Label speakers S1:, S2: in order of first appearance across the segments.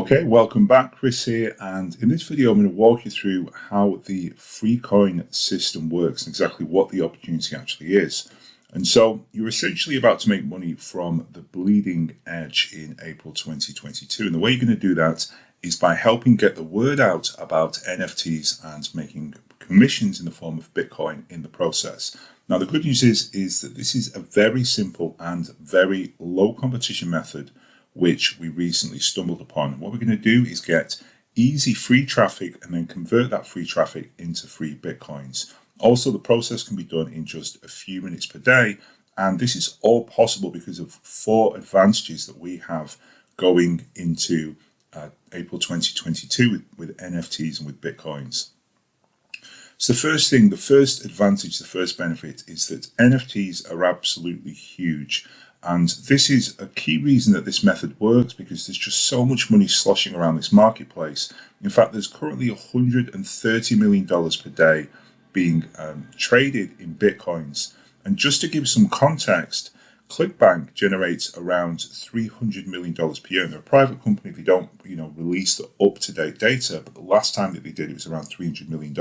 S1: Okay, welcome back, Chris here, and in this video I'm going to walk you through how the FREECoin system works and exactly what the opportunity actually is. And so you're essentially about to make money from the bleeding edge in April 2022, and the way you're going to do that is by helping get the word out about NFTs and making commissions in the form of Bitcoin in the process. Now the good news is that this is a very simple and very low competition method which we recently stumbled upon. What we're going to do is get easy free traffic and then convert that free traffic into free Bitcoins. Also, the process can be done in just a few minutes per day. And this is all possible because of 4 advantages that we have going into April 2022 with NFTs and with Bitcoins. So the first thing, the first advantage, the first benefit is that NFTs are absolutely huge. And this is a key reason that this method works, because there's just so much money sloshing around this marketplace. In fact, there's currently $130 million per day being traded in Bitcoins. And just to give some context, ClickBank generates around $300 million per year. And they're a private company. They don't, release the up-to-date data, but the last time that they did, it was around $300 million.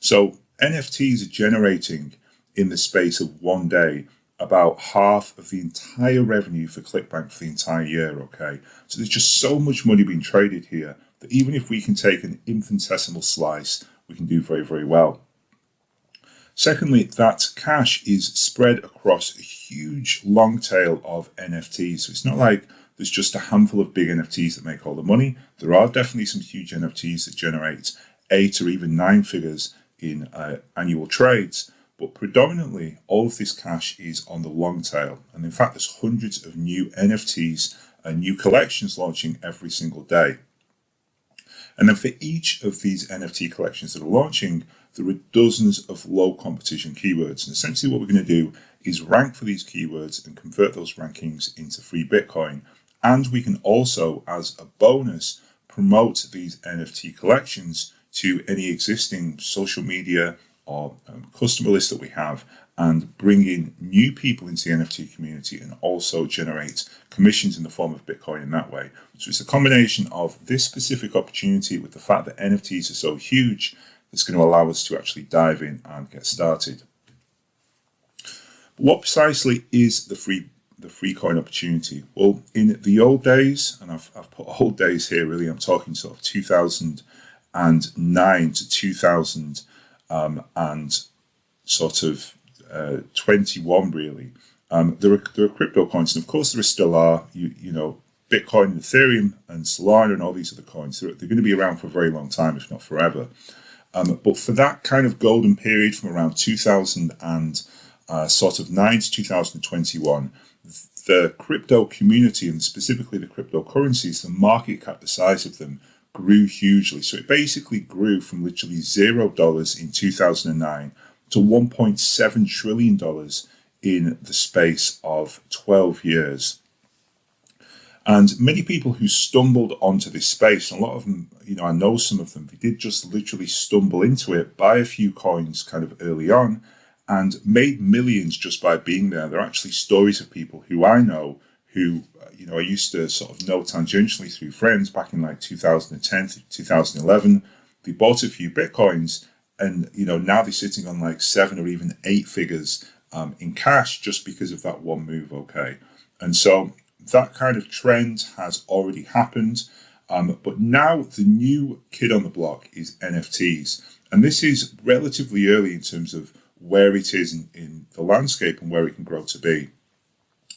S1: So NFTs are generating in the space of one day about half of the entire revenue for ClickBank for the entire year, okay? So there's just so much money being traded here that even if we can take an infinitesimal slice, we can do very, very well. Secondly, that cash is spread across a huge long tail of NFTs. So it's not like there's just a handful of big NFTs that make all the money. There are definitely some huge NFTs that generate 8 or even 9 figures in annual trades. But predominantly, all of this cash is on the long tail. And in fact, there's hundreds of new NFTs and new collections launching every single day. And then for each of these NFT collections that are launching, there are dozens of low competition keywords. And essentially what we're going to do is rank for these keywords and convert those rankings into free Bitcoin. And we can also, as a bonus, promote these NFT collections to any existing social media or customer list that we have, and bring in new people into the NFT community and also generate commissions in the form of Bitcoin in that way. So it's a combination of this specific opportunity with the fact that NFTs are so huge that's going to allow us to actually dive in and get started. But what precisely is the FREECoin opportunity? Well, in the old days, and I've put old days here really, I'm talking sort of 2009 to 2000 and sort of 21 really. There are crypto coins, and of course there still are. Bitcoin and Ethereum and Solana and all these other coins. They're going to be around for a very long time, if not forever. But for that kind of golden period from around 2000 and sort of 9 to 2021, the crypto community and specifically the cryptocurrencies, the market cap, the size of them, grew hugely. So it basically grew from literally $0 in 2009 to $1.7 trillion in the space of 12 years. And many people who stumbled onto this space, and a lot of them, I know some of them, they did just literally stumble into it, buy a few coins kind of early on, and made millions just by being there. There are actually stories of people who I know who, I used to sort of know tangentially through friends back in like 2010 to 2011. They bought a few Bitcoins and, now they're sitting on like 7 or even 8 figures in cash just because of that one move, okay? And so that kind of trend has already happened. But now the new kid on the block is NFTs. And this is relatively early in terms of where it is in the landscape and where it can grow to be.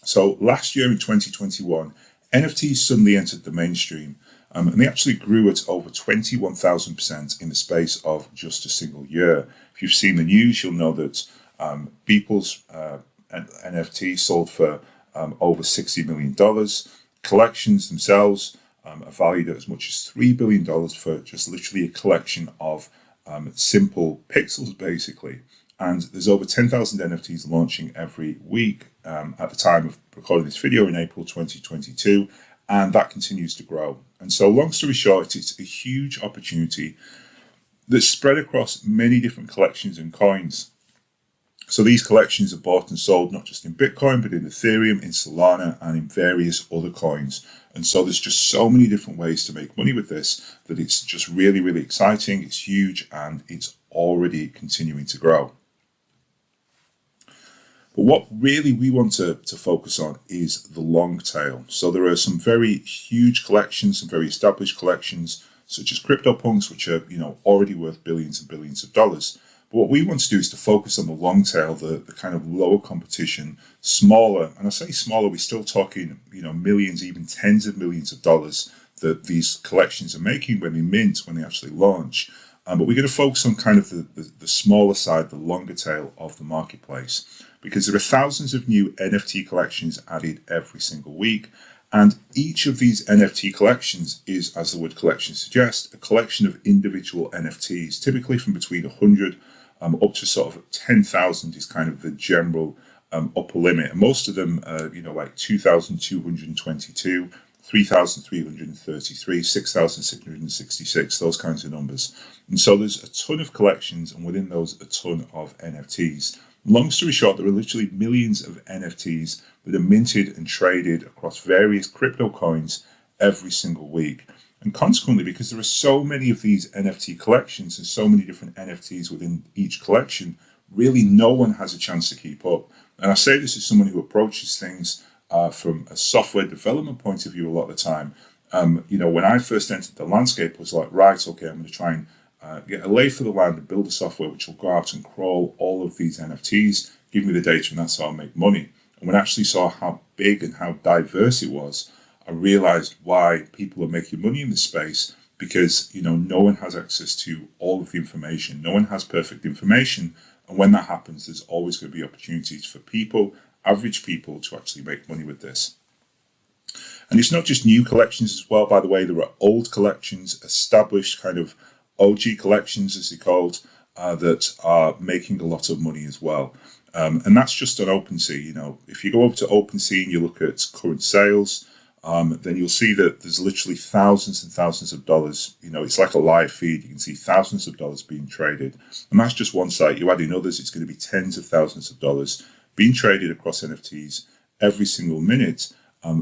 S1: So last year in 2021, NFTs suddenly entered the mainstream, and they actually grew at over 21,000% in the space of just a single year. If you've seen the news, you'll know that Beeple's NFT sold for over $60 million. Collections themselves are valued at as much as $3 billion for just literally a collection of simple pixels, basically. And there's over 10,000 NFTs launching every week at the time of recording this video in April 2022, and that continues to grow. And so long story short, it's a huge opportunity that's spread across many different collections and coins. So these collections are bought and sold not just in Bitcoin, but in Ethereum, in Solana, and in various other coins. And so there's just so many different ways to make money with this that it's just really, really exciting. It's huge and it's already continuing to grow. But what really we want to focus on is the long tail. So there are some very huge collections, some very established collections, such as CryptoPunks, which are already worth billions and billions of dollars. But what we want to do is to focus on the long tail, the kind of lower competition, smaller, and I say smaller, we're still talking millions, even tens of millions of dollars that these collections are making when they mint, when they actually launch. But we're going to focus on kind of the smaller side, the longer tail of the marketplace, because there are thousands of new NFT collections added every single week. And each of these NFT collections is, as the word collection suggests, a collection of individual NFTs, typically from between 100 up to sort of 10,000 is kind of the general upper limit. And most of them, like 2,222, 3,333, 6,666, those kinds of numbers. And so there's a ton of collections, and within those, a ton of NFTs. Long story short, there are literally millions of NFTs that are minted and traded across various crypto coins every single week. And consequently, because there are so many of these NFT collections and so many different NFTs within each collection, really no one has a chance to keep up. And I say this as someone who approaches things from a software development point of view a lot of the time. When I first entered the landscape, I was like, right, okay, I'm going to try and get a lay for the land and build a software which will go out and crawl all of these NFTs, give me the data, and that's how I'll make money. And when I actually saw how big and how diverse it was, I realized why people are making money in this space, because no one has access to all of the information. No one has perfect information. And when that happens, there's always going to be opportunities for people, average people, to actually make money with this. And it's not just new collections as well, by the way. There are old collections, established kind of OG collections, as they're called, that are making a lot of money as well. And that's just on OpenSea. If you go over to OpenSea and you look at current sales, then you'll see that there's literally thousands and thousands of dollars. It's like a live feed. You can see thousands of dollars being traded. And that's just one site. You add in others, it's going to be tens of thousands of dollars being traded across NFTs every single minute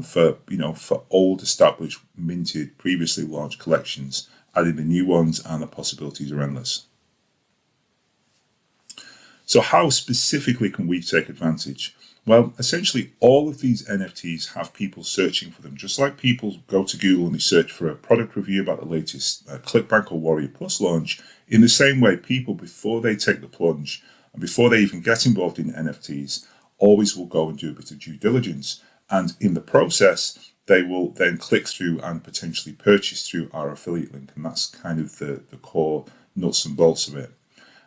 S1: for old, established, minted, previously launched collections. Adding the new ones, and the possibilities are endless. So how specifically can we take advantage? Well, essentially all of these NFTs have people searching for them. Just like people go to Google and they search for a product review about the latest ClickBank or Warrior Plus launch, in the same way, people, before they take the plunge and before they even get involved in NFTs, always will go and do a bit of due diligence. And in the process, they will then click through and potentially purchase through our affiliate link. And that's kind of the core nuts and bolts of it.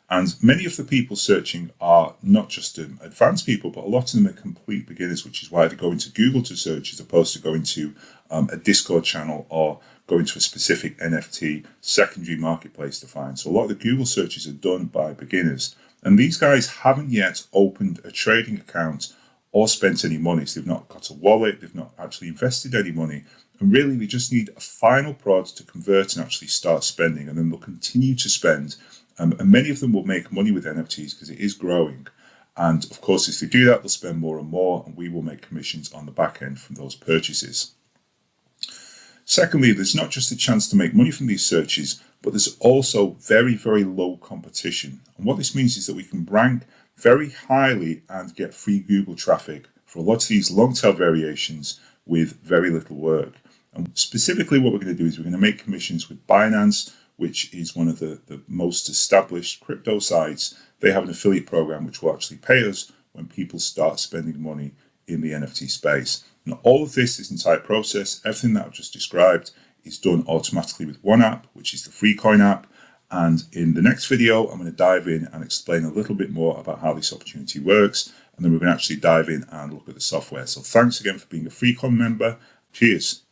S1: And many of the people searching are not just advanced people, but a lot of them are complete beginners, which is why they go into Google to search as opposed to going to a Discord channel or going to a specific NFT secondary marketplace to find. So a lot of the Google searches are done by beginners. And these guys haven't yet opened a trading account or spent any money. So they've not got a wallet, they've not actually invested any money. And really, they just need a final prod to convert and actually start spending. And then they'll continue to spend. And many of them will make money with NFTs because it is growing. And of course, if they do that, they'll spend more and more, and we will make commissions on the back end from those purchases. Secondly, there's not just a chance to make money from these searches, but there's also very, very low competition. And what this means is that we can rank very highly and get free Google traffic for a lot of these long tail variations with very little work. And specifically what we're going to do is we're going to make commissions with Binance, which is one of the most established crypto sites. They have an affiliate program which will actually pay us when people start spending money in the NFT space. Now, all of this entire process, everything that I've just described, is done automatically with one app, which is the FREECoin app. And in the next video, I'm going to dive in and explain a little bit more about how this opportunity works. And then we're going to actually dive in and look at the software. So thanks again for being a FREECoin member. Cheers.